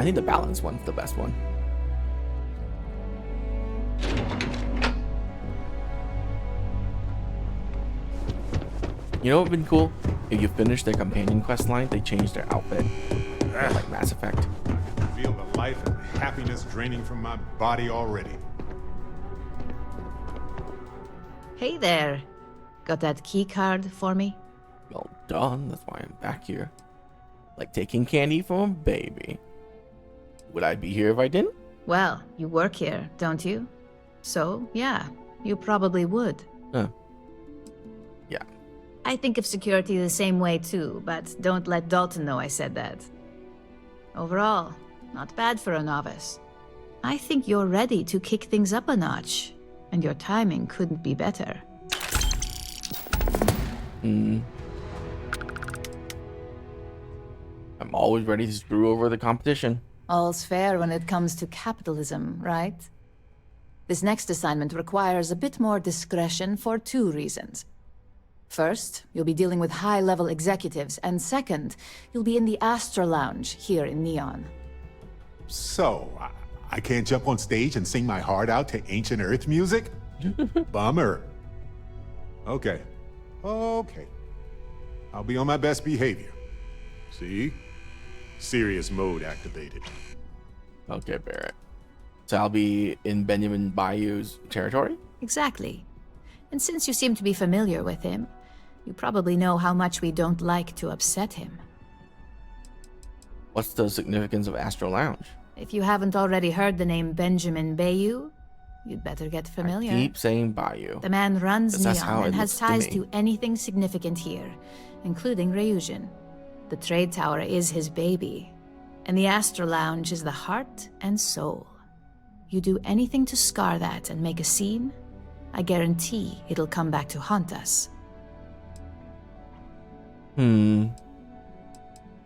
I think the balance one's the best one. You know what would be cool? If you finish their companion quest line, they change their outfit. Like Mass Effect. I feel the life and happiness draining from my body already. Hey there. Got that key card for me? Well done, that's why I'm back here. Like taking candy from a baby. Would I be here if I didn't? Well, you work here, don't you? So, yeah, you probably would. Yeah. I think of security the same way too, but don't let Dalton know I said that. Overall, not bad for a novice. I think you're ready to kick things up a notch, and your timing couldn't be better. I'm always ready to screw over the competition. All's fair when it comes to capitalism, right? This next assignment requires a bit more discretion for 2 reasons. First, you'll be dealing with high-level executives, and second, you'll be in the Astra Lounge here in Neon. So, I can't jump on stage and sing my heart out to ancient Earth music? Bummer. Okay. I'll be on my best behavior. See? Serious mode activated. Okay, Barrett. So I'll be in Benjamin Bayou's territory? Exactly. And since you seem to be familiar with him, you probably know how much we don't like to upset him. What's the significance of Astro Lounge? If you haven't already heard the name Benjamin Bayou, you'd better get familiar. I keep saying Bayou. The man runs That's how Neon it and has looks to ties me. to anything significant here, including Ryujin. The trade tower is his baby, and the Astra Lounge is the heart and soul. You do anything to scar that and make a scene, I guarantee it'll come back to haunt us.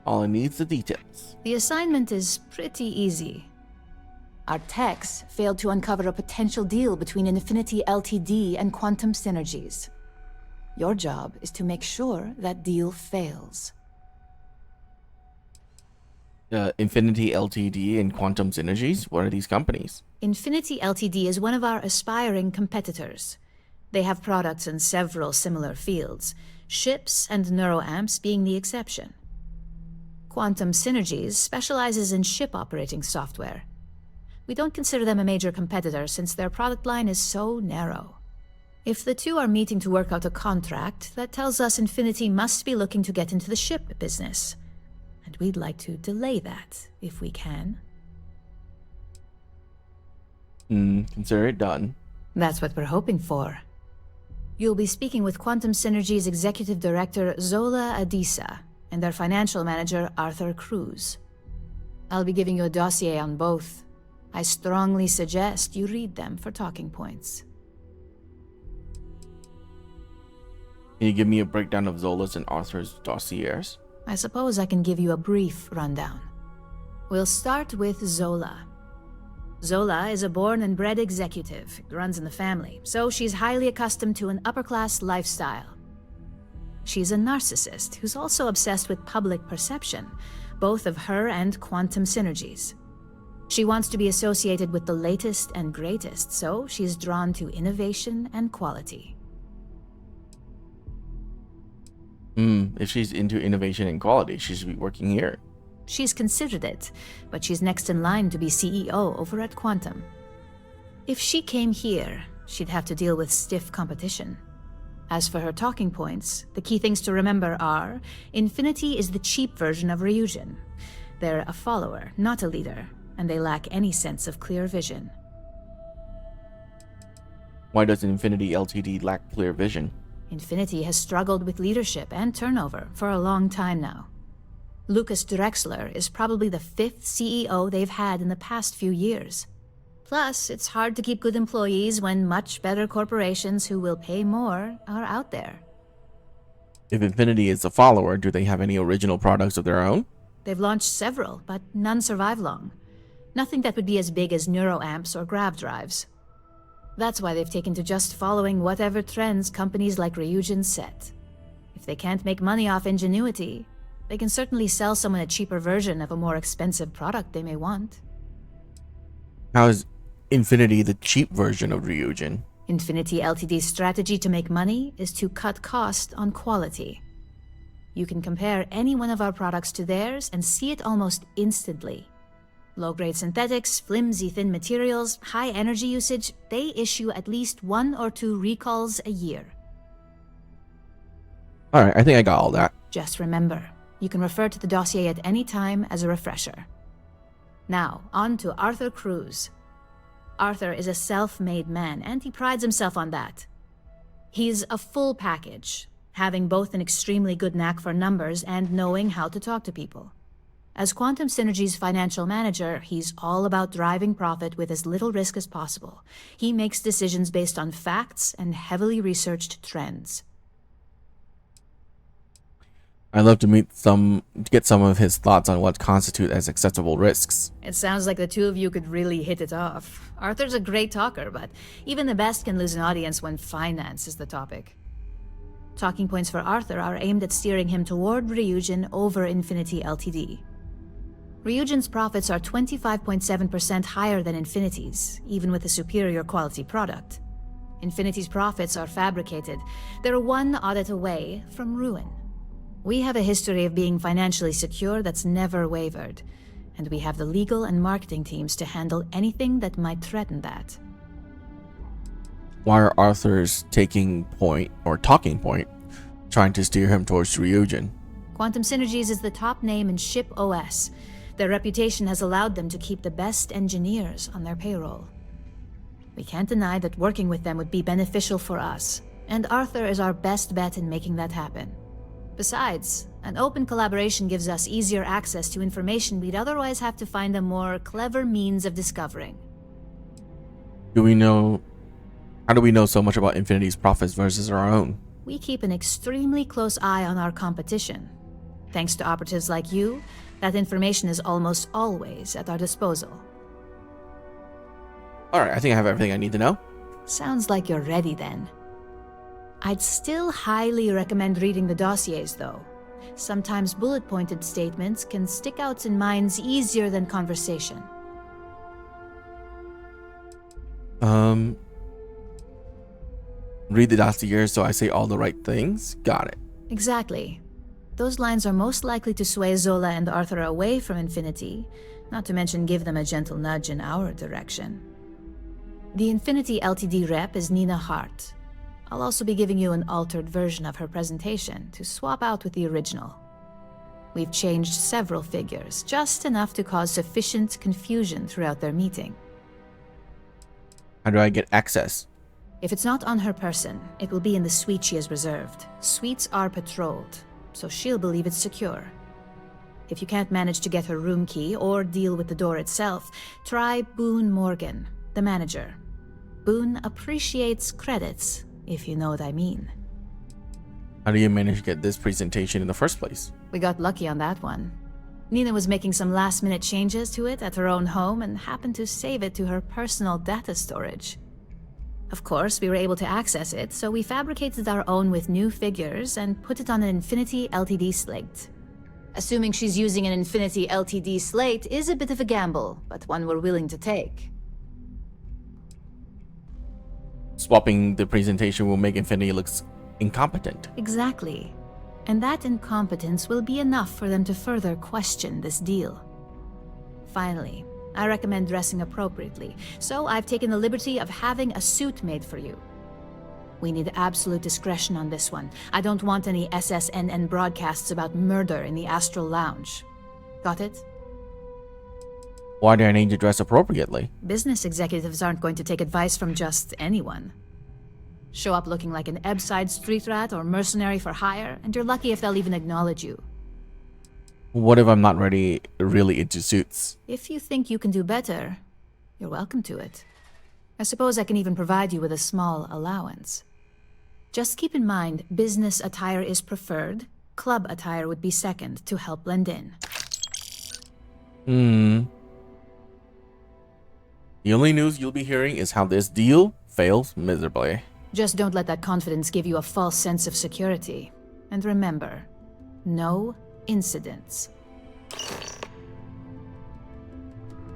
All it needs the details. The assignment is pretty easy. Our techs failed to uncover a potential deal between Infinity Ltd and Quantum Synergies. Your job is to make sure that deal fails. Infinity Ltd and Quantum Synergies? What are these companies? Infinity Ltd is one of our aspiring competitors. They have products in several similar fields, ships and neuroamps being the exception. Quantum Synergies specializes in ship operating software. We don't consider them a major competitor since their product line is so narrow. If the two are meeting to work out a contract, that tells us Infinity must be looking to get into the ship business. And we'd like to delay that, if we can. Consider it done. That's what we're hoping for. You'll be speaking with Quantum Synergy's Executive Director, Zola Adisa, and their financial manager, Arthur Cruz. I'll be giving you a dossier on both. I strongly suggest you read them for talking points. Can you give me a breakdown of Zola's and Arthur's dossiers? I suppose I can give you a brief rundown. We'll start with Zola. Zola is a born and bred executive. It runs in the family, so she's highly accustomed to an upper-class lifestyle. She's a narcissist who's also obsessed with public perception, both of her and Quantum Synergies. She wants to be associated with the latest and greatest, so she's drawn to innovation and quality. If she's into innovation and quality, she should be working here. She's considered it, but she's next in line to be CEO over at Quantum. If she came here, she'd have to deal with stiff competition. As for her talking points, the key things to remember are, Infinity is the cheap version of Ryujin. They're a follower, not a leader, and they lack any sense of clear vision. Why does Infinity Ltd lack clear vision? Infinity has struggled with leadership and turnover for a long time now. Lucas Drexler is probably the 5th CEO they've had in the past few years. Plus, it's hard to keep good employees when much better corporations who will pay more are out there. If Infinity is a follower, do they have any original products of their own? They've launched several, but none survive long. Nothing that would be as big as neuroamps or grav drives. That's why they've taken to just following whatever trends companies like Ryujin set. If they can't make money off ingenuity, They can certainly sell someone a cheaper version of a more expensive product they may want. How is Infinity the cheap version of Ryujin? Infinity Ltd's strategy to make money is to cut cost on quality. You can compare any one of our products to theirs and see it almost instantly. Low-grade synthetics, flimsy thin materials, high energy usage, they issue at least 1 or 2 recalls a year. Alright, I think I got all that. Just remember, you can refer to the dossier at any time as a refresher. Now, on to Arthur Cruz. Arthur is a self-made man, and he prides himself on that. He's a full package, having both an extremely good knack for numbers and knowing how to talk to people. As Quantum Synergy's financial manager, he's all about driving profit with as little risk as possible. He makes decisions based on facts and heavily researched trends. I'd love to get some of his thoughts on what constitute as acceptable risks. It sounds like the two of you could really hit it off. Arthur's a great talker, but even the best can lose an audience when finance is the topic. Talking points for Arthur are aimed at steering him toward Ryujin over Infinity Ltd. Ryujin's profits are 25.7% higher than Infinity's, even with a superior quality product. Infinity's profits are fabricated. They're one audit away from ruin. We have a history of being financially secure that's never wavered, and we have the legal and marketing teams to handle anything that might threaten that. Why are Arthur's talking point trying to steer him towards Ryujin? Quantum Synergies is the top name in ship OS. Their reputation has allowed them to keep the best engineers on their payroll. We can't deny that working with them would be beneficial for us, and Arthur is our best bet in making that happen. Besides, an open collaboration gives us easier access to information we'd otherwise have to find a more clever means of discovering. How do we know so much about Infinity's profits versus our own? We keep an extremely close eye on our competition. Thanks to operatives like you, that information is almost always at our disposal. Alright, I think I have everything I need to know. Sounds like you're ready then. I'd still highly recommend reading the dossiers, though. Sometimes bullet-pointed statements can stick out in minds easier than conversation. Read the dossier so I say all the right things? Got it. Exactly. Those lines are most likely to sway Zola and Arthur away from Infinity, not to mention give them a gentle nudge in our direction. The Infinity Ltd rep is Nina Hart. I'll also be giving you an altered version of her presentation to swap out with the original. We've changed several figures, just enough to cause sufficient confusion throughout their meeting. How do I get access? If it's not on her person, it will be in the suite she has reserved. Suites are patrolled, so she'll believe it's secure. If you can't manage to get her room key or deal with the door itself, try Boone Morgan, the manager. Boone appreciates credits, if you know what I mean. How do you manage to get this presentation in the first place? We got lucky on that one. Nina was making some last-minute changes to it at her own home and happened to save it to her personal data storage. Of course, we were able to access it, so we fabricated our own with new figures and put it on an Infinity Ltd slate. Assuming she's using an Infinity Ltd slate is a bit of a gamble, but one we're willing to take. Swapping the presentation will make Infinity look incompetent. Exactly. And that incompetence will be enough for them to further question this deal. Finally, I recommend dressing appropriately, so I've taken the liberty of having a suit made for you. We need absolute discretion on this one. I don't want any SSNN broadcasts about murder in the Astral Lounge. Got it? Why do I need to dress appropriately? Business executives aren't going to take advice from just anyone. Show up looking like an Ebbside street rat or mercenary for hire, and you're lucky if they'll even acknowledge you. What if I'm not really into suits? If you think you can do better, you're welcome to it. I suppose I can even provide you with a small allowance. Just keep in mind, business attire is preferred. Club attire would be second to help blend in. The only news you'll be hearing is how this deal fails miserably. Just don't let that confidence give you a false sense of security. And remember, know incidents.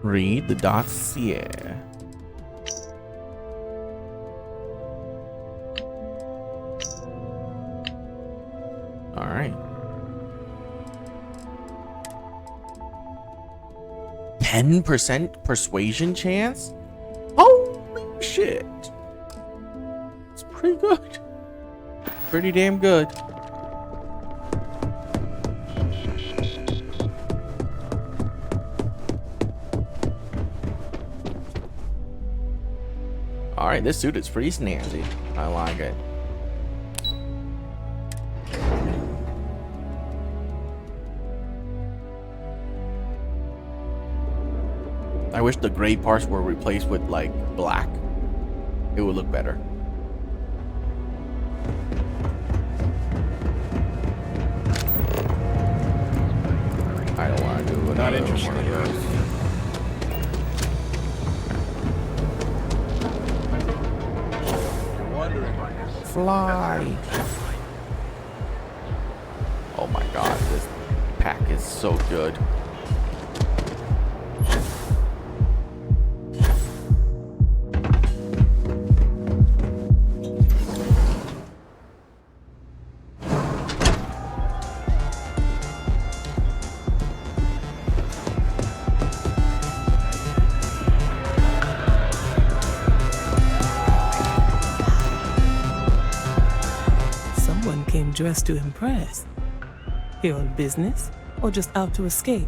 Read the dossier. All right. 10% persuasion chance? Holy shit. It's pretty good. Pretty damn good. Alright, this suit is pretty snazzy. I like it. I wish the gray parts were replaced with like black. It would look better. I don't want to do another one of those. Fly. Oh my god, this pack is so good. Dressed to impress. Here on business or just out to escape?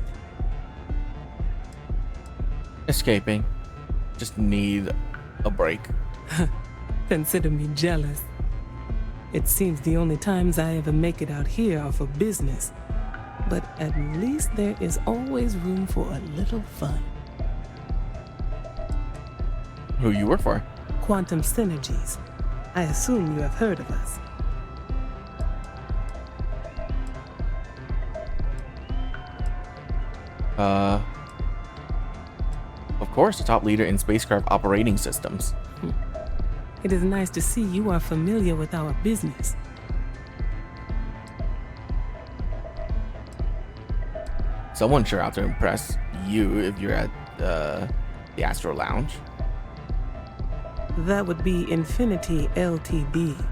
Escaping. Just need a break. Consider me jealous. It seems the only times I ever make it out here are for business. But at least there is always room for a little fun. Who you work for? Quantum Synergies. I assume you have heard of us. Of course, the top leader in spacecraft operating systems. It is nice to see you are familiar with our business. Someone sure out to impress you if you're at the Astro Lounge. That would be Infinity Ltd.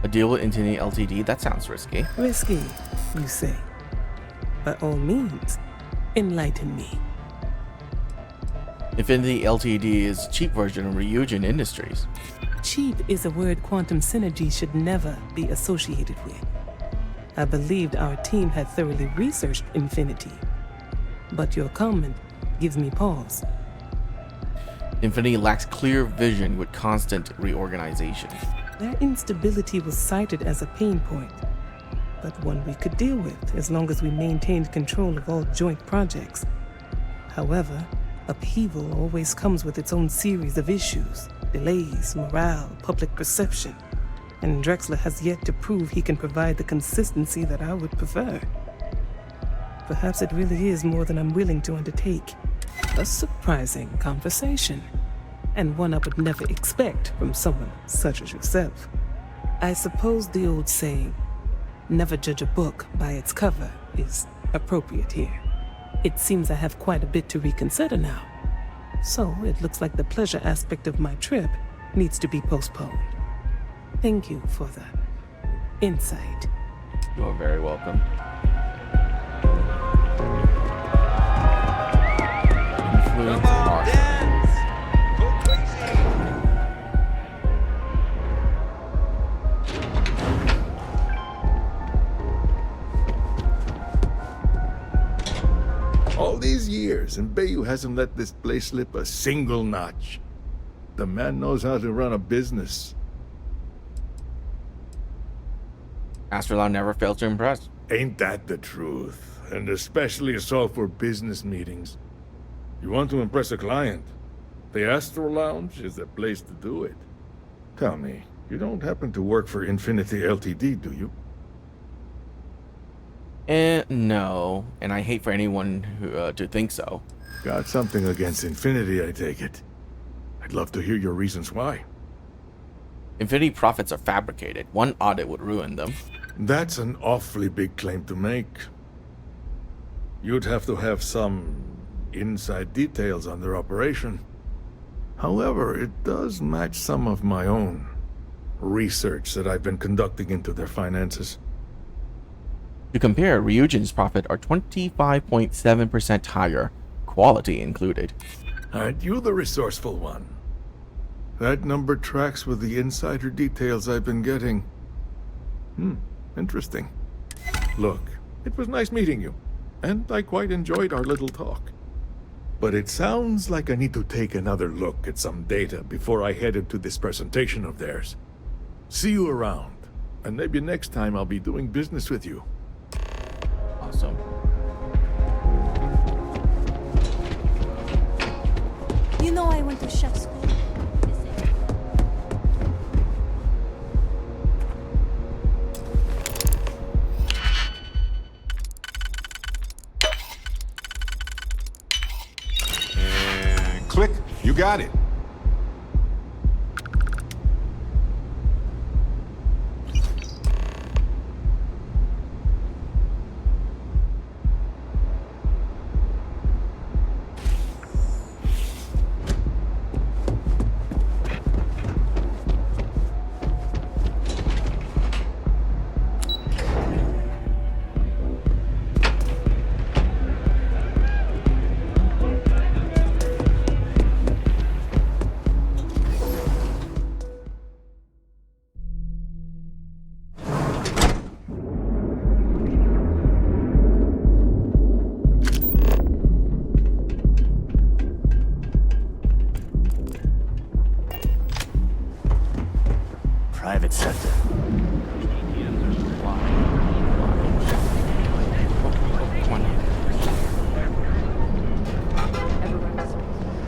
A deal with Infinity Ltd? That sounds risky. Risky, you say? By all means, enlighten me. Infinity Ltd is a cheap version of Ryujin Industries. Cheap is a word Quantum Synergy should never be associated with. I believed our team had thoroughly researched Infinity, but your comment gives me pause. Infinity lacks clear vision with constant reorganization. Their instability was cited as a pain point, but one we could deal with as long as we maintained control of all joint projects. However, upheaval always comes with its own series of issues, delays, morale, public perception, and Drexler has yet to prove he can provide the consistency that I would prefer. Perhaps it really is more than I'm willing to undertake. A surprising conversation, and one I would never expect from someone such as yourself. I suppose the old saying, never judge a book by its cover, is appropriate here. It seems I have quite a bit to reconsider now. So it looks like the pleasure aspect of my trip needs to be postponed. Thank you for the insight. You are very welcome. Influence Marshall. All these years, and Bayou hasn't let this place slip a single notch. The man knows how to run a business. Astrolab never failed to impress. Ain't that the truth? And especially so for business meetings. You want to impress a client? The Astro Lounge is the place to do it. Tell me, you don't happen to work for Infinity Ltd, do you? No, and I hate for anyone who, to think so. Got something against Infinity, I take it. I'd love to hear your reasons why. Infinity profits are fabricated. One audit would ruin them. That's an awfully big claim to make. You'd have to have some inside details on their operation. However, it does match some of my own research that I've been conducting into their finances. To compare, Ryujin's profit are 25.7% higher, quality included. Aren't you the resourceful one? That number tracks with the insider details I've been getting. Interesting. Look, it was nice meeting you, and I quite enjoyed our little talk. But it sounds like I need to take another look at some data before I head into this presentation of theirs. See you around, and maybe next time I'll be doing business with you. Awesome. You know I went to chef school. And click. You got it. Private sector.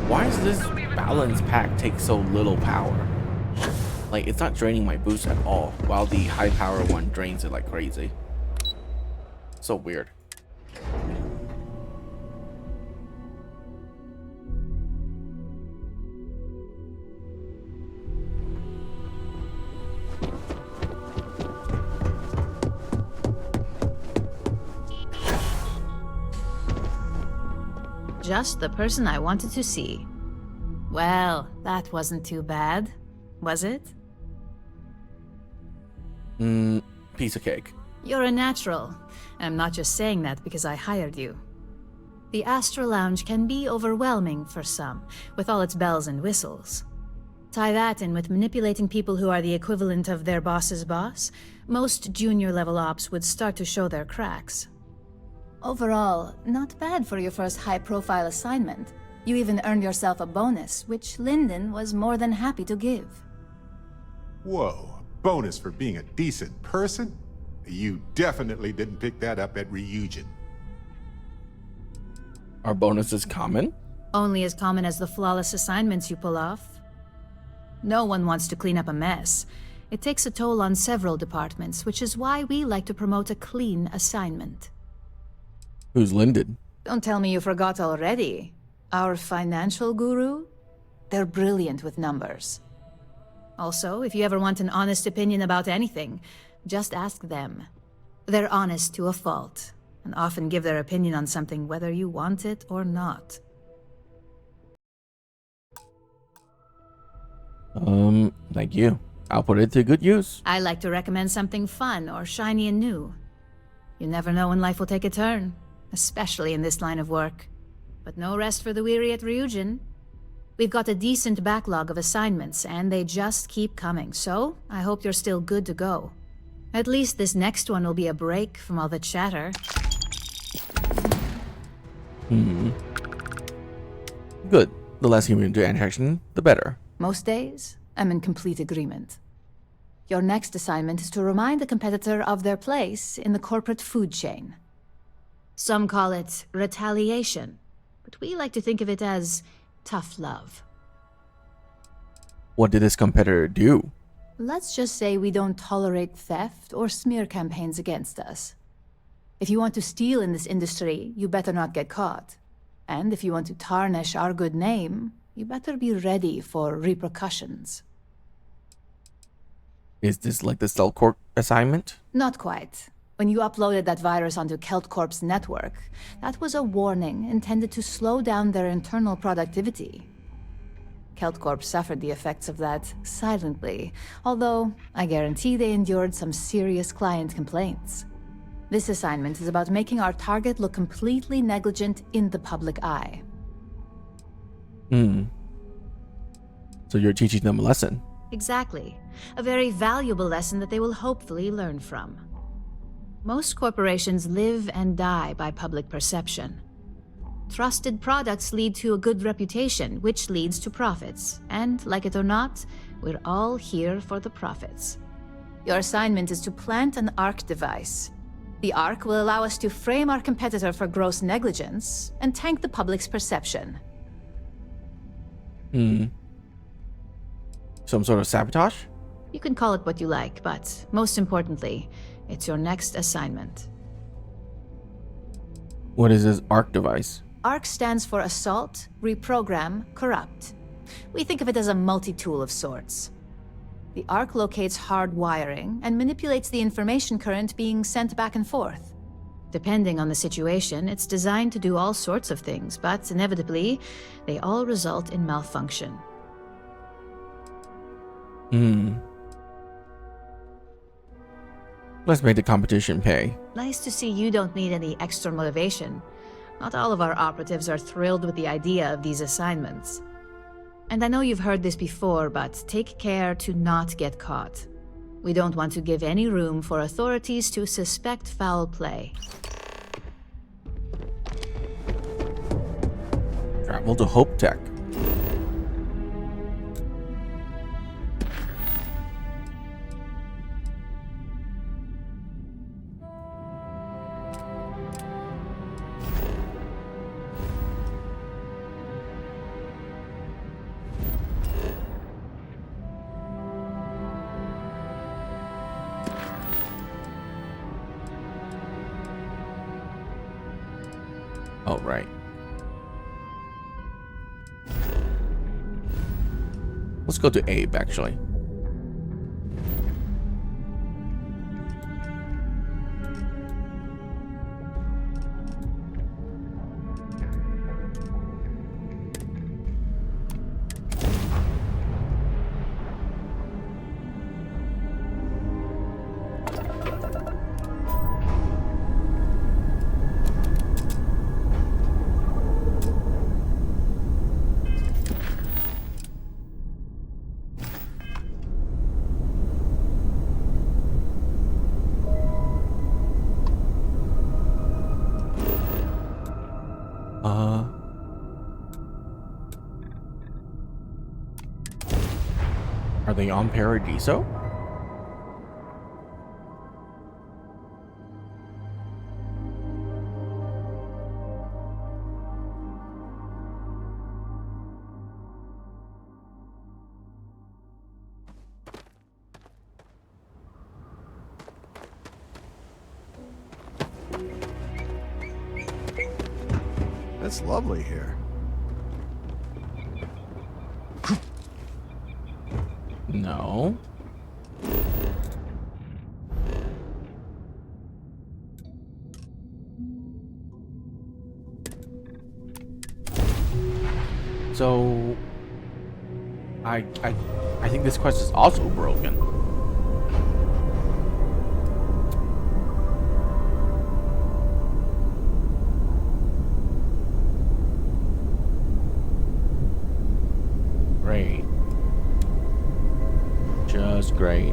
Why does this balance pack take so little power? Like, it's not draining my boost at all, while the high power one drains it like crazy. So weird. Just the person I wanted to see. Well, that wasn't too bad, was it? Piece of cake. You're a natural, and I'm not just saying that because I hired you. The Astro Lounge can be overwhelming for some, with all its bells and whistles. Tie that in with manipulating people who are the equivalent of their boss's boss, most junior-level ops would start to show their cracks. Overall, not bad for your first high-profile assignment. You even earned yourself a bonus, which Lyndon was more than happy to give. Whoa, bonus for being a decent person? You definitely didn't pick that up at Ryujin. Are bonuses common? Only as common as the flawless assignments you pull off. No one wants to clean up a mess. It takes a toll on several departments, which is why we like to promote a clean assignment. Who's Lyndon? Don't tell me you forgot already. Our financial guru? They're brilliant with numbers. Also, if you ever want an honest opinion about anything, just ask them. They're honest to a fault, and often give their opinion on something whether you want it or not. Thank you. I'll put it to good use. I like to recommend something fun or shiny and new. You never know when life will take a turn, especially in this line of work. But no rest for the weary at Ryujin. We've got a decent backlog of assignments, and they just keep coming, so I hope you're still good to go. At least this next one will be a break from all the chatter. Good. The less human interaction, the better. Most days, I'm in complete agreement. Your next assignment is to remind the competitor of their place in the corporate food chain. Some call it retaliation, but we like to think of it as tough love. What did this competitor do? Let's just say we don't tolerate theft or smear campaigns against us. If you want to steal in this industry, you better not get caught. And if you want to tarnish our good name, you better be ready for repercussions. Is this like the Cellcorp assignment? Not quite. When you uploaded that virus onto KeltCorp's network, that was a warning intended to slow down their internal productivity. KeltCorp suffered the effects of that silently, although I guarantee they endured some serious client complaints. This assignment is about making our target look completely negligent in the public eye. So you're teaching them a lesson. Exactly. A very valuable lesson that they will hopefully learn from. Most corporations live and die by public perception. Trusted products lead to a good reputation, which leads to profits. And, like it or not, we're all here for the profits. Your assignment is to plant an ARC device. The ARC will allow us to frame our competitor for gross negligence and tank the public's perception. Some sort of sabotage? You can call it what you like, but most importantly, it's your next assignment. What is this ARC device? ARC stands for Assault, Reprogram, Corrupt. We think of it as a multi-tool of sorts. The ARC locates hard wiring and manipulates the information current being sent back and forth. Depending on the situation, it's designed to do all sorts of things, but inevitably, they all result in malfunction. Let's make the competition pay. Nice to see you don't need any extra motivation. Not all of our operatives are thrilled with the idea of these assignments. And I know you've heard this before, but take care to not get caught. We don't want to give any room for authorities to suspect foul play. Travel to Hope Tech. All right. Let's go to Abe, actually. Are they on Paradiso? It's lovely here. No. So I think this quest is also broken. Great. Just great.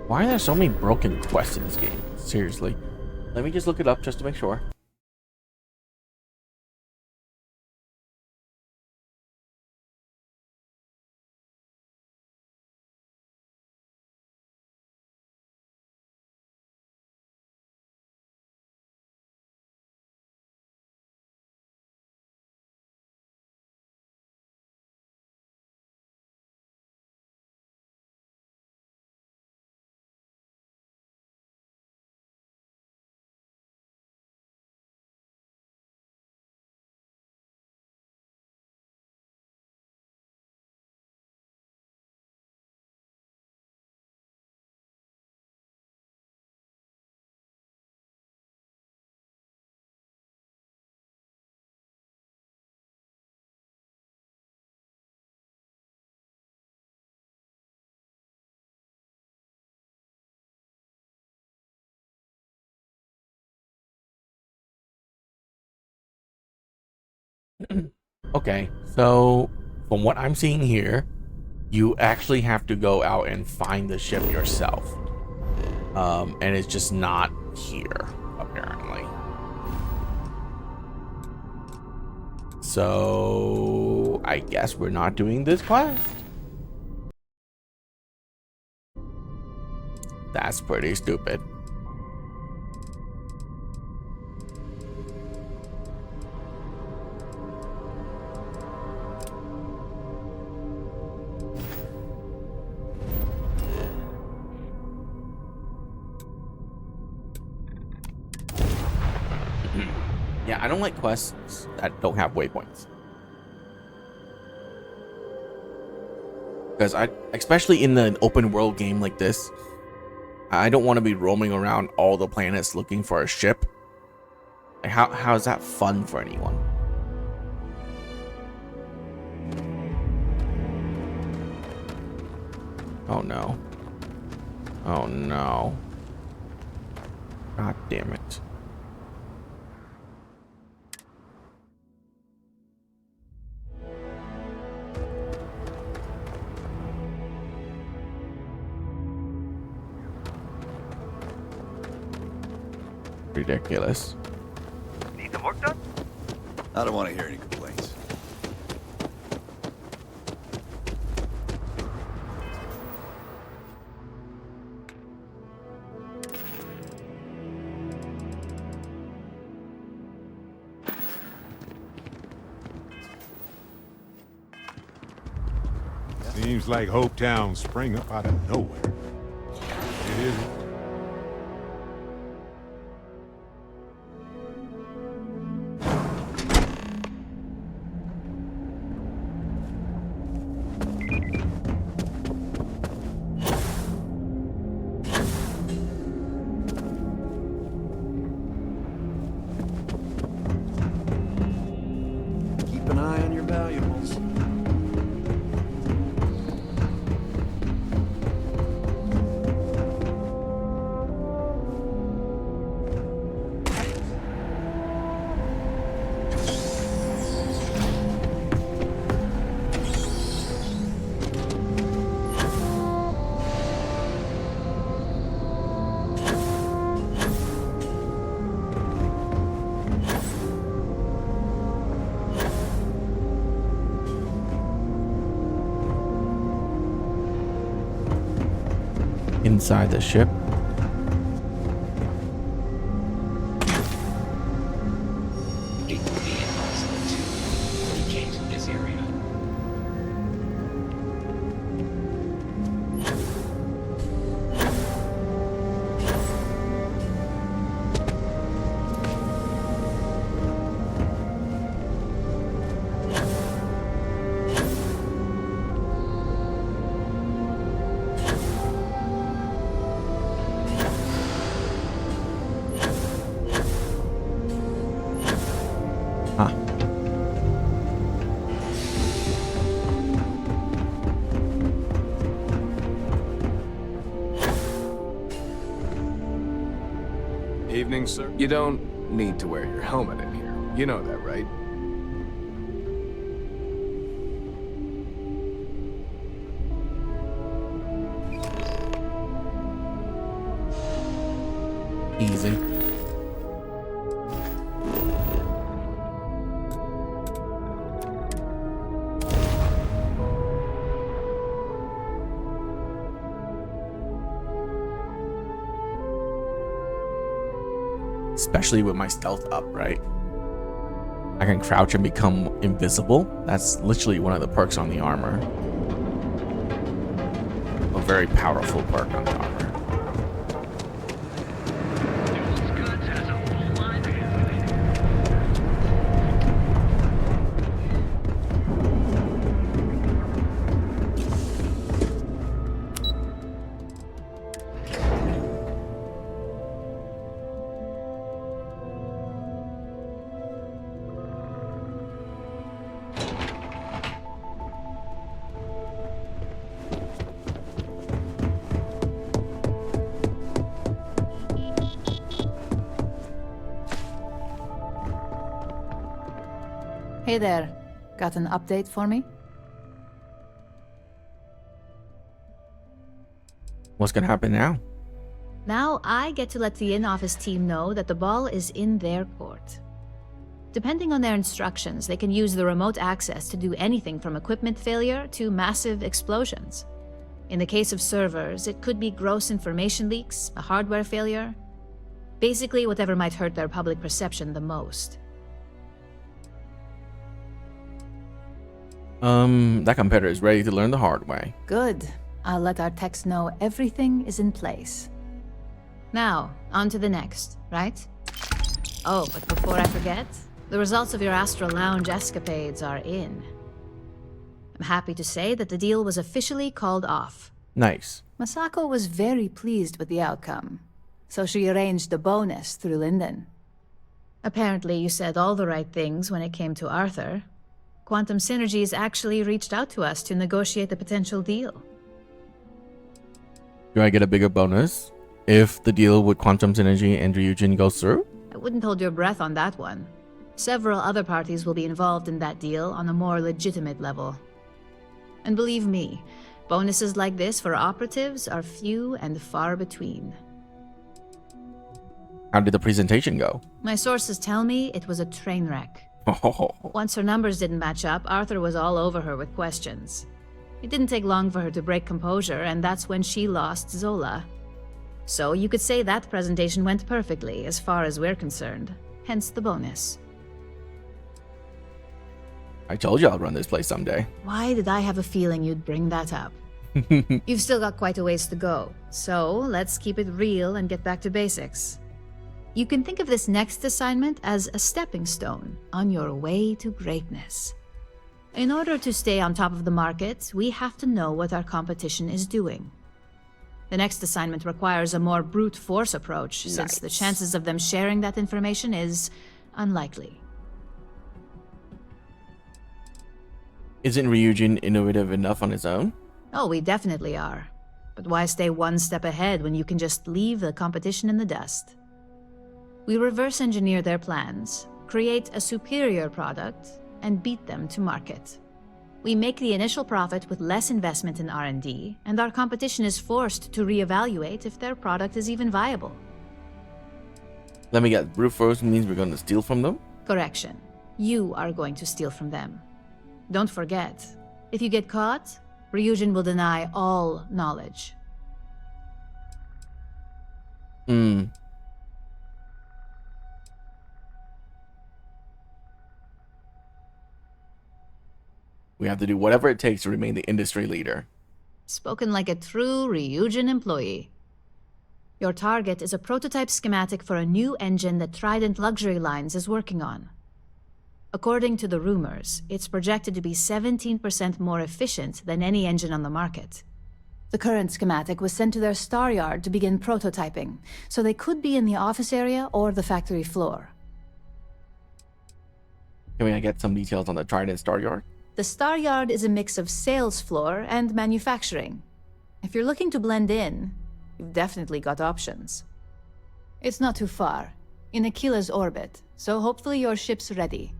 Why are there so many broken quests in this game? Seriously. Let me just look it up just to make sure. Okay, so from what I'm seeing here, you actually have to go out and find the ship yourself. And it's just not here, apparently. So I guess we're not doing this quest. That's pretty stupid. Yeah, I don't like quests that don't have waypoints. Because especially in an open world game like this, I don't want to be roaming around all the planets looking for a ship. Like, how is that fun for anyone? Oh no. Oh no. God damn it. Ridiculous. Need some work done? I don't want to hear any complaints. Seems like Hope Town sprang up out of nowhere. It isn't. Keep an eye on your valuables. Inside the ship. Evening, sir. You don't need to wear your helmet in here. You know that, right? Easy. Especially with my stealth up, right? I can crouch and become invisible. That's literally one of the perks on the armor. A very powerful perk on the armor. Hey there. Got an update for me? What's gonna happen now? Now I get to let the in-office team know that the ball is in their court. Depending on their instructions, they can use the remote access to do anything from equipment failure to massive explosions. In the case of servers, it could be gross information leaks, a hardware failure. Basically, whatever might hurt their public perception the most. That competitor is ready to learn the hard way. Good. I'll let our techs know everything is in place. Now, on to the next, right? Oh, but before I forget, the results of your Astral Lounge escapades are in. I'm happy to say that the deal was officially called off. Nice. Masako was very pleased with the outcome, so she arranged a bonus through Linden. Apparently, you said all the right things when it came to Arthur. Quantum Synergies actually reached out to us to negotiate the potential deal. Do I get a bigger bonus if the deal with Quantum Synergy and Ryujin goes through? I wouldn't hold your breath on that one. Several other parties will be involved in that deal on a more legitimate level. And believe me, bonuses like this for operatives are few and far between. How did the presentation go? My sources tell me it was a train wreck. Oh, Once her numbers didn't match up, Arthur was all over her with questions. It didn't take long for her to break composure, and that's when she lost Zola. So you could say that presentation went perfectly, as far as we're concerned. Hence the bonus. I told you I'll run this place someday. Why did I have a feeling you'd bring that up? You've still got quite a ways to go, so let's keep it real and get back to basics. You can think of this next assignment as a stepping stone on your way to greatness. In order to stay on top of the market, we have to know what our competition is doing. The next assignment requires a more brute force approach, since the chances of them sharing that information is unlikely. Isn't Ryujin innovative enough on his own? Oh, we definitely are. But why stay one step ahead when you can just leave the competition in the dust? We reverse engineer their plans, create a superior product, and beat them to market. We make the initial profit with less investment in R&D, and our competition is forced to reevaluate if their product is even viable. Let me guess, brute force means we're going to steal from them? Correction. You are going to steal from them. Don't forget, if you get caught, Ryujin will deny all knowledge. We have to do whatever it takes to remain the industry leader. Spoken like a true Ryujin employee. Your target is a prototype schematic for a new engine that Trident Luxury Lines is working on. According to the rumors, it's projected to be 17% more efficient than any engine on the market. The current schematic was sent to their Star Yard to begin prototyping, so they could be in the office area or the factory floor. Can we get some details on the Trident Star Yard? The Star Yard is a mix of sales floor and manufacturing. If you're looking to blend in, you've definitely got options. It's not too far, in Aquila's orbit, so hopefully your ship's ready.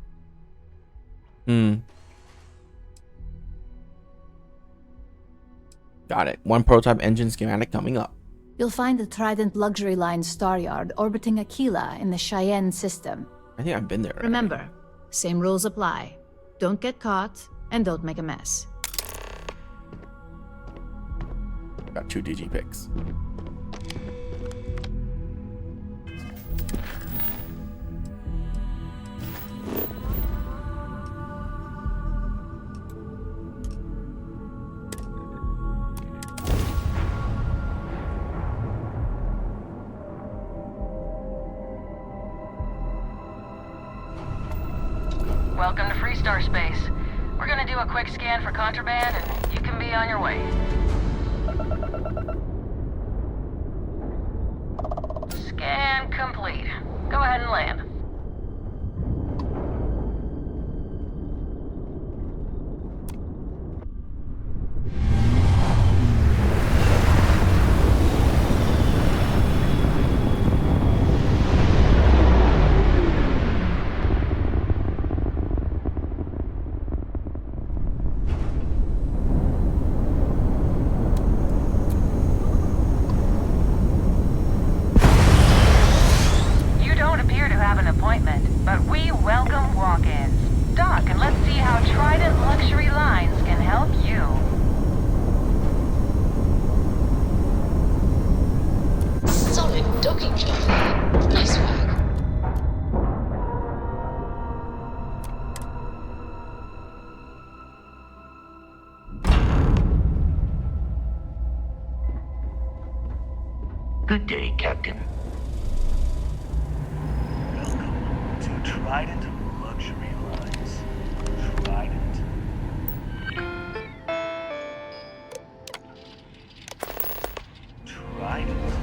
Got it. One prototype engine schematic coming up. You'll find the Trident Luxury Line Star Yard orbiting Aquila in the Cheyenne system. I think I've been there already. Remember, same rules apply. Don't get caught, and don't make a mess. Got 2 DG picks. Welcome to Freestar Space. We're gonna do a quick scan for contraband, and you can be on your way. Scan complete. Go ahead and land. Good day, Captain. Welcome to Trident Luxury Lines. Trident. Trident.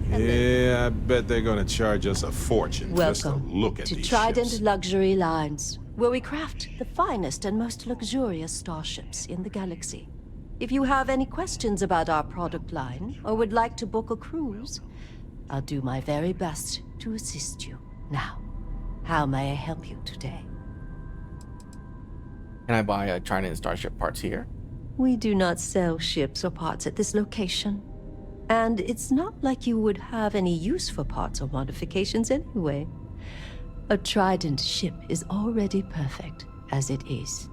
Yeah, I bet they're gonna charge us a fortune just to Welcome look at to these Trident ships. Luxury Lines, where we craft the finest and most luxurious starships in the galaxy. If you have any questions about our product line, or would like to book a cruise, I'll do my very best to assist you. Now, how may I help you today? Can I buy a Trident Starship parts here? We do not sell ships or parts at this location. And it's not like you would have any use for parts or modifications anyway. A Trident ship is already perfect as it is.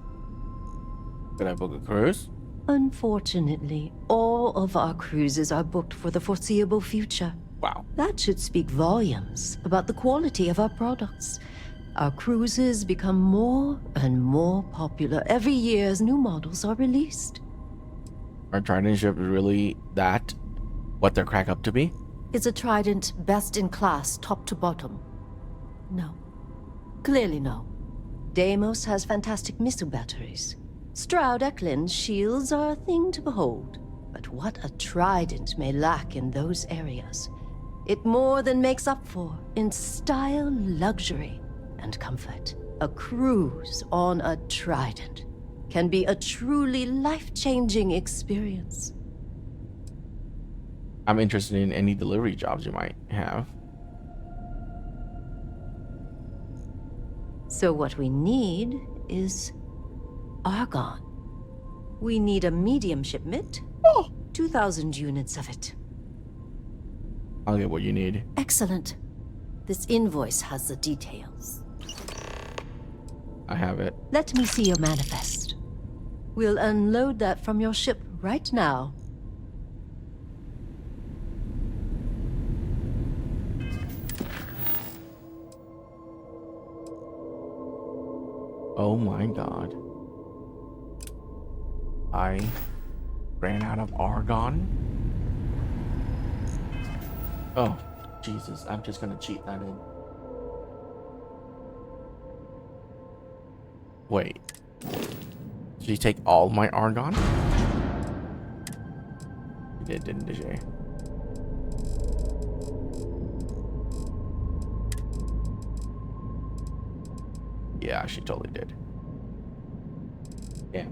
Could I book a cruise? Unfortunately, all of our cruises are booked for the foreseeable future. Wow. That should speak volumes about the quality of our products. Our cruises become more and more popular every year as new models are released. Are Trident ships really that what they're cracked up to be? Is a Trident best in class, top to bottom? No. Clearly no. Deimos has fantastic missile batteries. Stroud Eklund's shields are a thing to behold. But what a Trident may lack in those areas, it more than makes up for in style, luxury, and comfort. A cruise on a Trident can be a truly life-changing experience. I'm interested in any delivery jobs you might have. So what we need is argon. We need a medium shipment. 2,000 units of it. I'll get what you need. Excellent. This invoice has the details. I have it. Let me see your manifest. We'll unload that from your ship right now. Oh my god. I ran out of argon. Oh, Jesus. I'm just gonna cheat that in. Wait. Did she take all my argon? She did, didn't she? Yeah, she totally did. Yeah.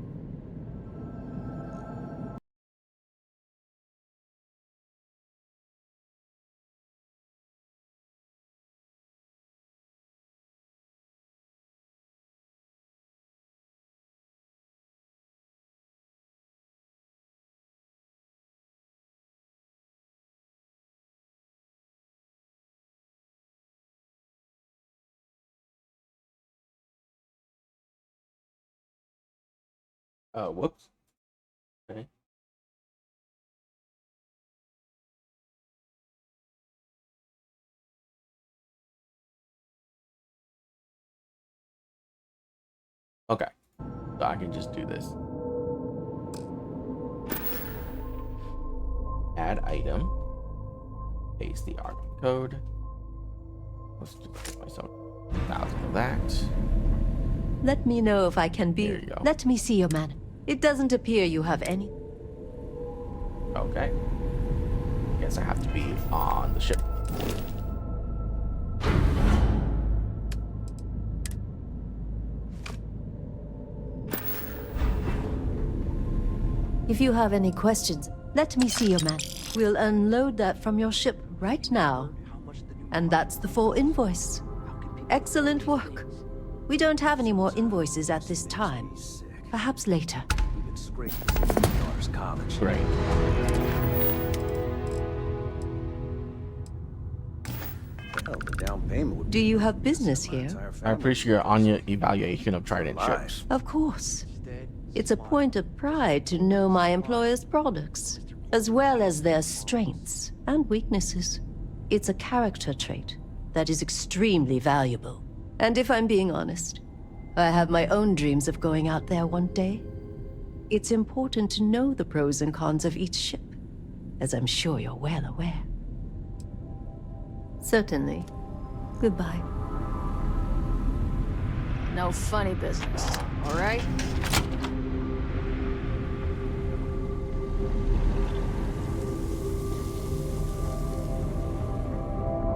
Whoops. Okay. Okay. So I can just do this. Add item. Paste the argon code. Let's just give myself 1,000 of that. Let me know if I can be. There you go. Let me see your man. It doesn't appear you have any. Okay. Guess I have to be on the ship. If you have any questions, let me see your man. We'll unload that from your ship right now. And that's the full invoice. Excellent work. We don't have any more invoices at this time. Perhaps later. Great. Oh, the down payment would Do you have business here? I appreciate your honest evaluation of Trident ships. Of course. It's a point of pride to know my employer's products, as well as their strengths and weaknesses. It's a character trait that is extremely valuable. And if I'm being honest, I have my own dreams of going out there one day. It's important to know the pros and cons of each ship, as I'm sure you're well aware. Certainly. Goodbye. No funny business, all right?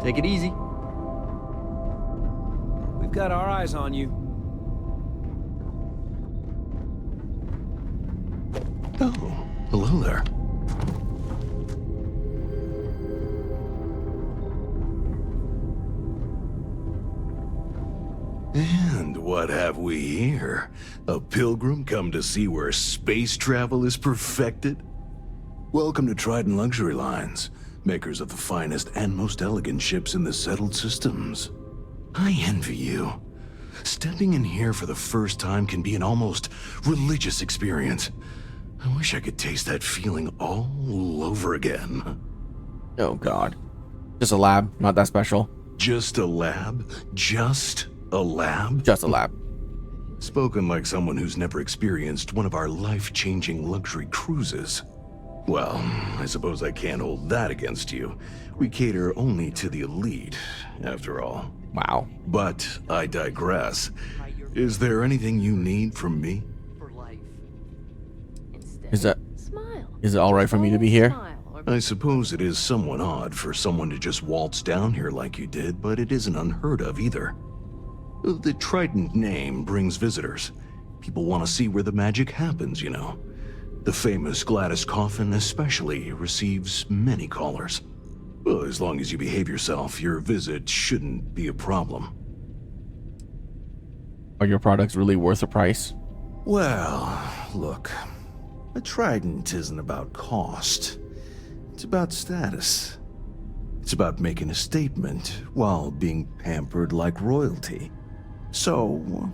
Take it easy. We've got our eyes on you. Oh, hello there. And what have we here? A pilgrim come to see where space travel is perfected? Welcome to Trident Luxury Lines, makers of the finest and most elegant ships in the settled systems. I envy you. Stepping in here for the first time can be an almost religious experience. I wish I could taste that feeling all over again. Oh God. Just a lab, not that special. Just a lab? Just a lab? Just a lab. Spoken like someone who's never experienced one of our life-changing luxury cruises. Well, I suppose I can't hold that against you. We cater only to the elite, after all. Wow. But I digress. Is there anything you need from me? Is it all right for me to be here? I suppose it is somewhat odd for someone to just waltz down here like you did, but it isn't unheard of either. The Trident name brings visitors. People want to see where the magic happens, you know. The famous Gladys Coffin especially receives many callers. Well, as long as you behave yourself, your visit shouldn't be a problem. Are your products really worth the price? Well, look. A Trident isn't about cost. It's about status. It's about making a statement while being pampered like royalty. So,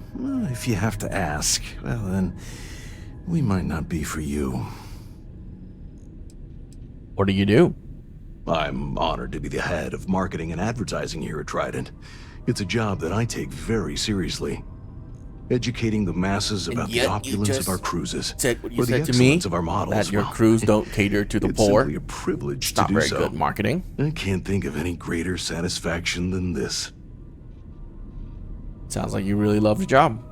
if you have to ask, well then, we might not be for you. What do you do? I'm honored to be the head of marketing and advertising here at Trident. It's a job that I take very seriously. Educating the masses about the opulence of our cruises, said what you or the said to me, excellence of our models. that your Well, crews don't cater to the it's poor. simply a privilege It's to not do very so. good marketing. I can't think of any greater satisfaction than this. Sounds like you really love the job.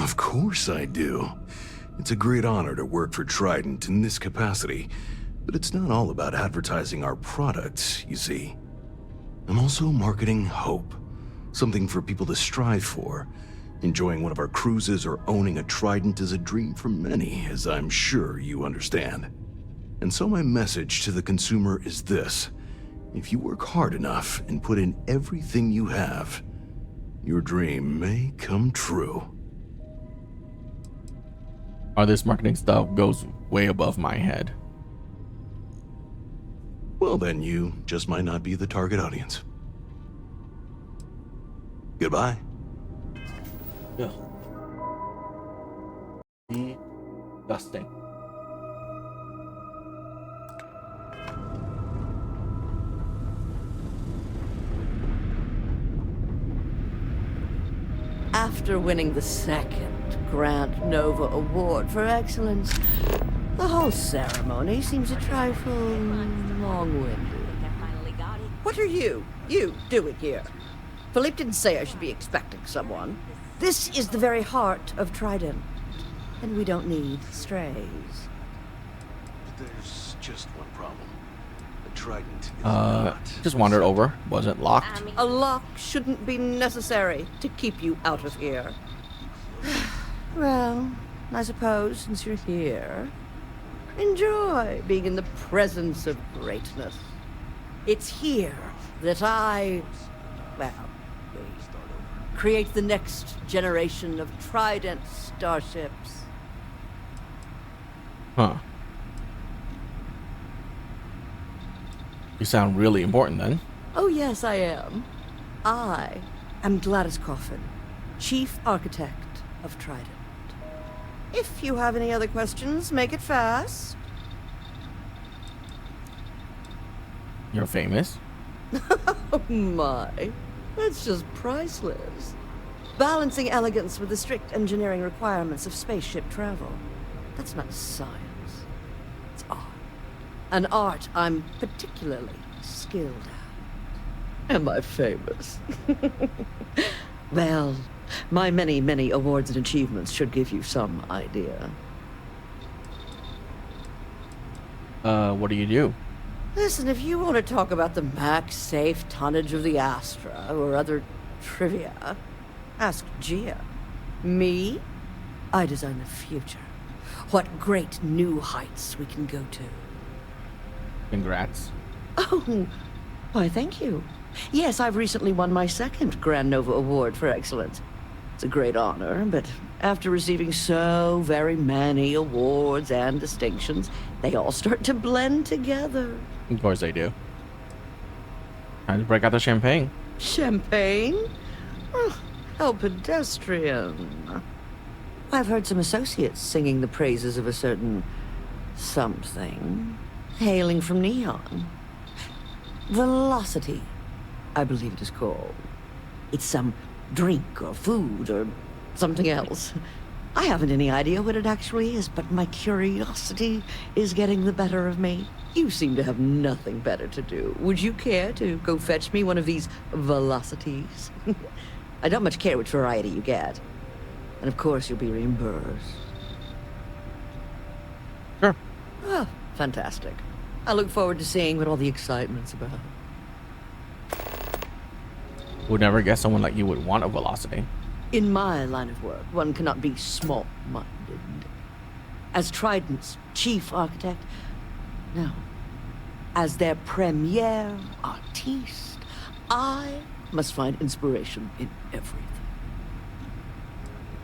Of course I do. It's a great honor to work for Trident in this capacity, but it's not all about advertising our products, you see. I'm also marketing hope, something for people to strive for. Enjoying one of our cruises or owning a Trident is a dream for many, as I'm sure you understand. And so my message to the consumer is this: if you work hard enough and put in everything you have, your dream may come true. All this marketing stuff goes way above my head. Well, then you just might not be the target audience. Goodbye. Ugh. Disgusting. After winning the second Grand Nova Award for Excellence, the whole ceremony seems a trifle long-winded. What are you doing here? Philippe didn't say I should be expecting someone. This is the very heart of Trident, and we don't need strays. There's just one problem. The Trident is not... Just wandered over. Wasn't locked. A lock shouldn't be necessary to keep you out of here. Well, I suppose since you're here, enjoy being in the presence of greatness. It's here that I, create the next generation of Trident starships. Huh. You sound really important then. Oh yes, I am. I am Gladys Coffin, Chief Architect of Trident. If you have any other questions, make it fast. You're famous. Oh my, that's just priceless. Balancing elegance with the strict engineering requirements of spaceship travel. That's not science. It's art. An art I'm particularly skilled at. Am I famous? Well, my many, many awards and achievements should give you some idea. What do you do? Listen, if you want to talk about the max safe tonnage of the Astra or other trivia, ask Gia. Me? I design the future. What great new heights we can go to. Congrats. Oh, why, thank you. Yes, I've recently won my second Grand Nova Award for excellence. It's a great honor, but after receiving so very many awards and distinctions, they all start to blend together. Of course they do. Time to break out the champagne. Champagne? Oh, how pedestrian. I've heard some associates singing the praises of a certain something, hailing from Neon. Velocity, I believe it is called. It's some drink or food or something else. I haven't any idea what it actually is, but my curiosity is getting the better of me. You seem to have nothing better to do. Would you care to go fetch me one of these velocities? I don't much care which variety you get. And of course you'll be reimbursed. Sure. Ah, fantastic. I look forward to seeing what all the excitement's about. Would never guess someone like you would want a velocity. In my line of work, one cannot be small-minded. As Trident's chief architect, no. As their premier artiste, I must find inspiration in everything.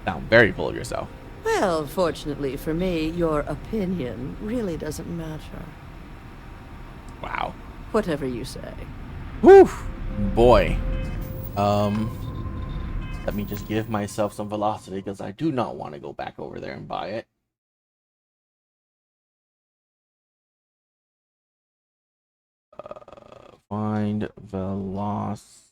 Sound very full of yourself. Well, fortunately for me, your opinion really doesn't matter. Wow. Whatever you say. Whew. Boy. Let me just give myself some velocity because I do not want to go back over there and buy it. Find velocity.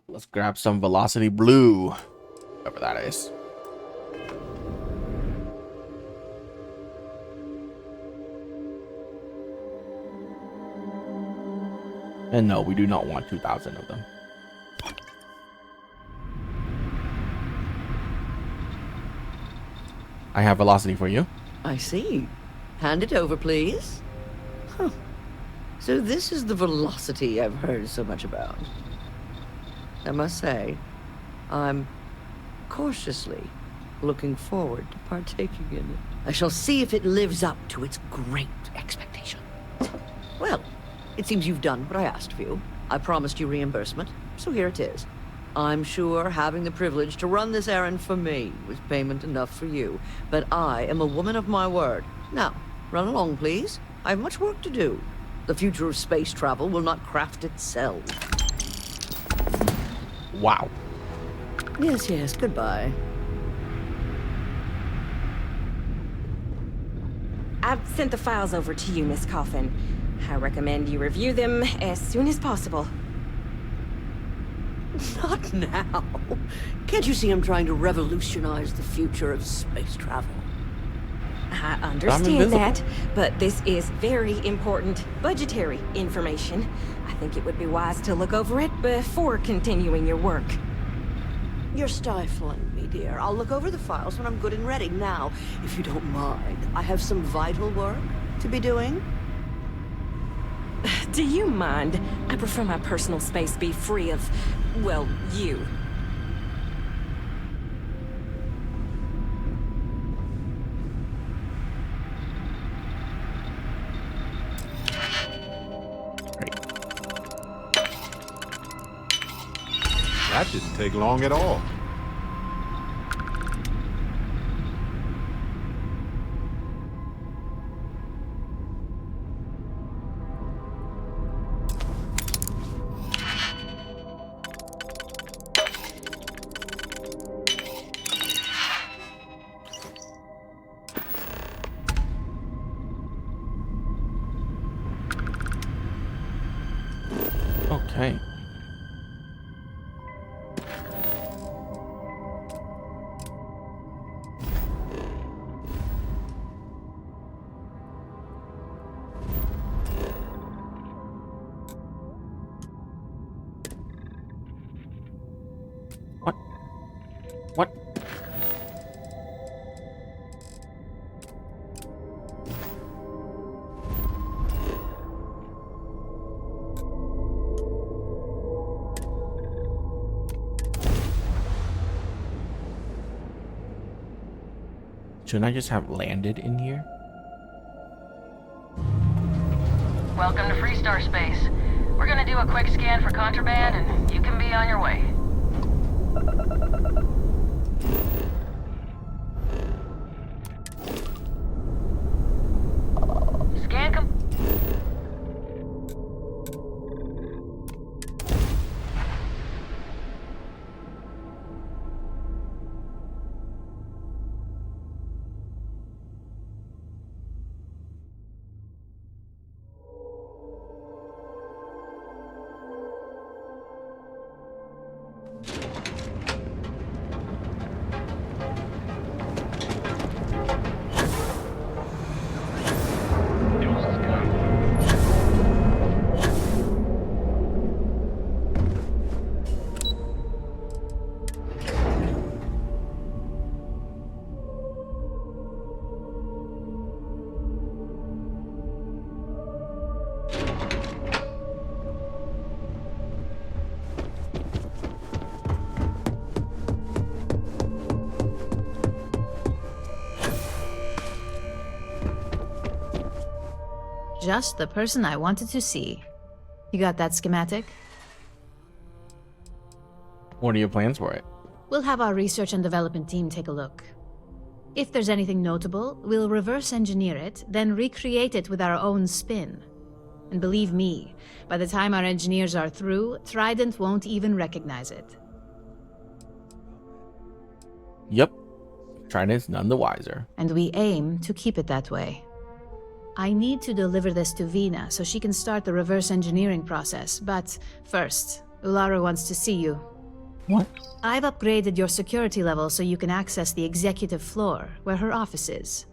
Let's grab some velocity blue, whatever that is. And no, we do not want 2,000 of them. I have velocity for you. I see. Hand it over, please. Huh. So this is the velocity I've heard so much about. I must say, I'm cautiously looking forward to partaking in it. I shall see if it lives up to its great expectations. Well, it seems you've done what I asked of you. I promised you reimbursement, so here it is. I'm sure having the privilege to run this errand for me was payment enough for you, but I am a woman of my word. Now, run along, please. I have much work to do. The future of space travel will not craft itself. Wow. Yes, yes, goodbye. I've sent the files over to you, Miss Coffin. I recommend you review them as soon as possible. Not now. Can't you see I'm trying to revolutionize the future of space travel? I understand that, but this is very important budgetary information. I think it would be wise to look over it before continuing your work. You're stifling me, dear. I'll look over the files when I'm good and ready. Now, if you don't mind, I have some vital work to be doing. Do you mind? I prefer my personal space be free of, well, you. That didn't take long at all. Okay. What? Shouldn't I just have landed in here? Welcome to Freestar Space. We're gonna do a quick scan for contraband, and you can be on your way. Scan Just the person I wanted to see. You got that schematic? What are your plans for it? We'll have our research and development team take a look. If there's anything notable, we'll reverse engineer it, then recreate it with our own spin. And believe me, by the time our engineers are through, Trident won't even recognize it. Yep. Trident's none the wiser. And we aim to keep it that way. I need to deliver this to Vina so she can start the reverse engineering process, but first, Ularu wants to see you. What? I've upgraded your security level so you can access the executive floor, where her office is.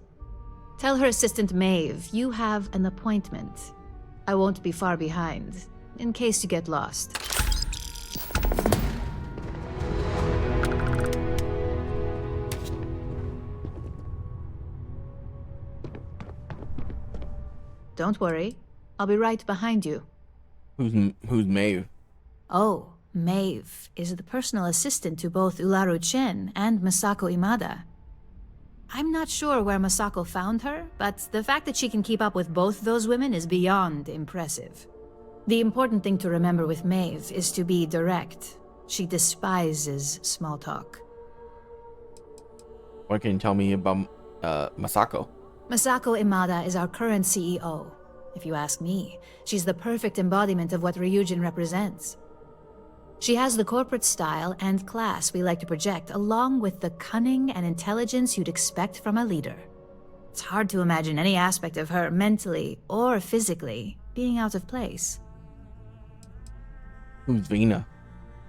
Tell her assistant Maeve you have an appointment. I won't be far behind, in case you get lost. Don't worry, I'll be right behind you. Who's Maeve? Oh, Maeve is the personal assistant to both Ularu Chen and Masako Imada. I'm not sure where Masako found her, but the fact that she can keep up with both those women is beyond impressive. The important thing to remember with Maeve is to be direct. She despises small talk. What can you tell me about Masako? Masako Imada is our current CEO. If you ask me, she's the perfect embodiment of what Ryujin represents. She has the corporate style and class we like to project, along with the cunning and intelligence you'd expect from a leader. It's hard to imagine any aspect of her, mentally or physically, being out of place. Who's Vina?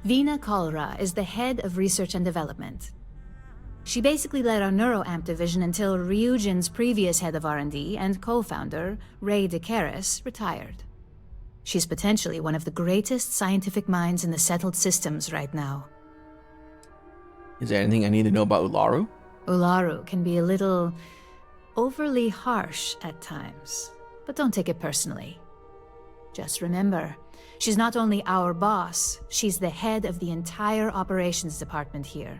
Vina Kalra is the head of research and development. She basically led our NeuroAmp division until Ryujin's previous head of R&D and co-founder, Ray DeCaris, retired. She's potentially one of the greatest scientific minds in the settled systems right now. Is there anything I need to know about Ularu? Ularu can be a little overly harsh at times, but don't take it personally. Just remember, she's not only our boss, she's the head of the entire operations department here.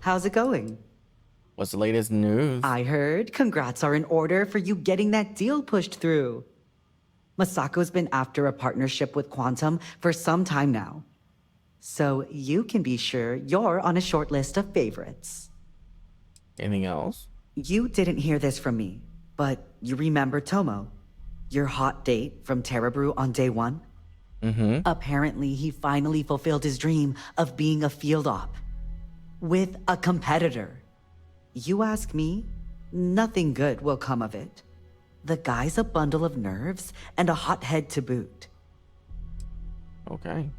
How's it going? What's the latest news? I heard congrats are in order for you getting that deal pushed through. Masako's been after a partnership with Quantum for some time now. So you can be sure you're on a short list of favorites. Anything else? You didn't hear this from me, but you remember Tomo, your hot date from Terrabrew on day one? Mm-hmm. Apparently, he finally fulfilled his dream of being a field op. With a competitor. You ask me, nothing good will come of it. The guy's a bundle of nerves and a hothead to boot. Okay.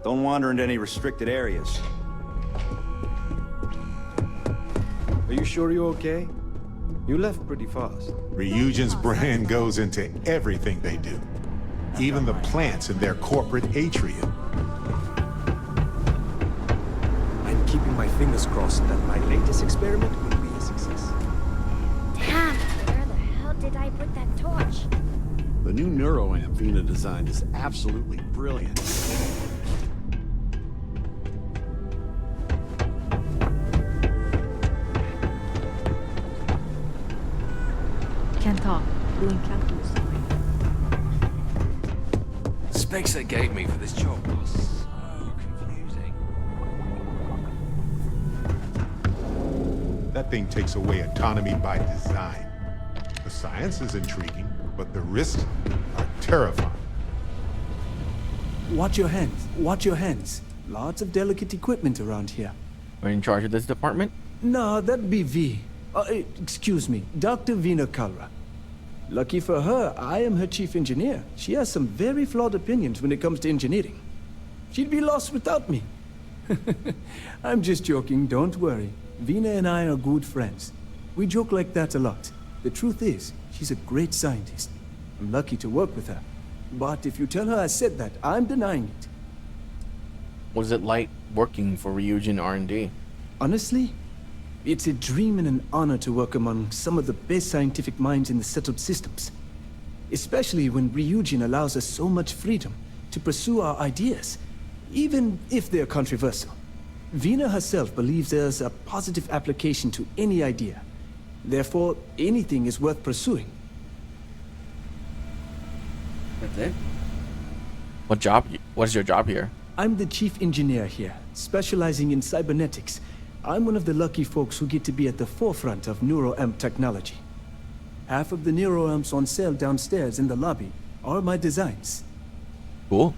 Don't wander into any restricted areas. Are you sure you're okay? You left pretty fast. Ryujin's brand goes into everything they do. Even the plants in their corporate atrium. I'm keeping my fingers crossed that my latest experiment will be a success. Damn, where the hell did I put that torch? The new neuroamp Vina designed is absolutely brilliant. Can't talk. Doing calculus. Specs they gave me for this job was so confusing. That thing takes away autonomy by design. The science is intriguing, but the risks are terrifying. Watch your hands. Watch your hands. Lots of delicate equipment around here. We're in charge of this department? No, that'd be V. Excuse me, Dr. Vina Kalra. Lucky for her, I am her chief engineer. She has some very flawed opinions when it comes to engineering. She'd be lost without me. I'm just joking, don't worry. Vina and I are good friends. We joke like that a lot. The truth is, she's a great scientist. I'm lucky to work with her. But if you tell her I said that, I'm denying it. What is it like working for Ryujin R&D? Honestly, it's a dream and an honor to work among some of the best scientific minds in the settled systems. Especially when Ryujin allows us so much freedom to pursue our ideas, even if they're controversial. Vina herself believes there's a positive application to any idea. Therefore, anything is worth pursuing. That's it? What is your job here? I'm the chief engineer here, specializing in cybernetics. I'm one of the lucky folks who get to be at the forefront of neuroamp technology. Half of the neuroamps on sale downstairs in the lobby are my designs. Cool.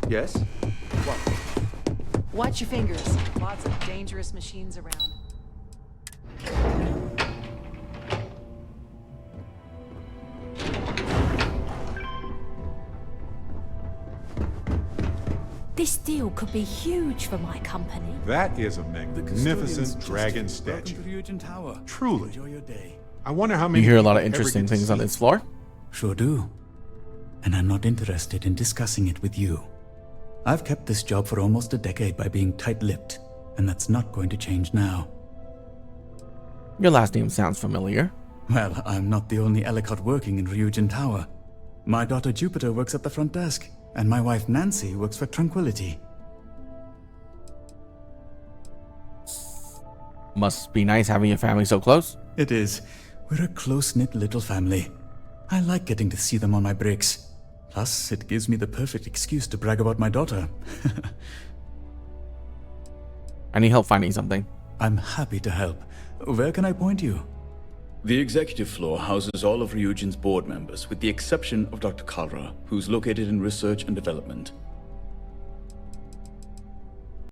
Yes? What? Watch your fingers. Lots of dangerous machines around. This deal could be huge for my company. That is a magnificent dragon statue. Truly. Enjoy your day. I wonder how many You hear a lot of people ever interesting get to things on see this floor? Sure do. And I'm not interested in discussing it with you. I've kept this job for almost a decade by being tight-lipped, and that's not going to change now. Your last name sounds familiar. Well, I'm not the only Ellicott working in Ryujin Tower. My daughter Jupiter works at the front desk, and my wife Nancy works for Tranquility. Must be nice having your family so close. It is. We're a close-knit little family. I like getting to see them on my breaks. Plus, it gives me the perfect excuse to brag about my daughter. I need help finding something. I'm happy to help. Where can I point you? The executive floor houses all of Ryujin's board members, with the exception of Dr. Kalra, who's located in research and development.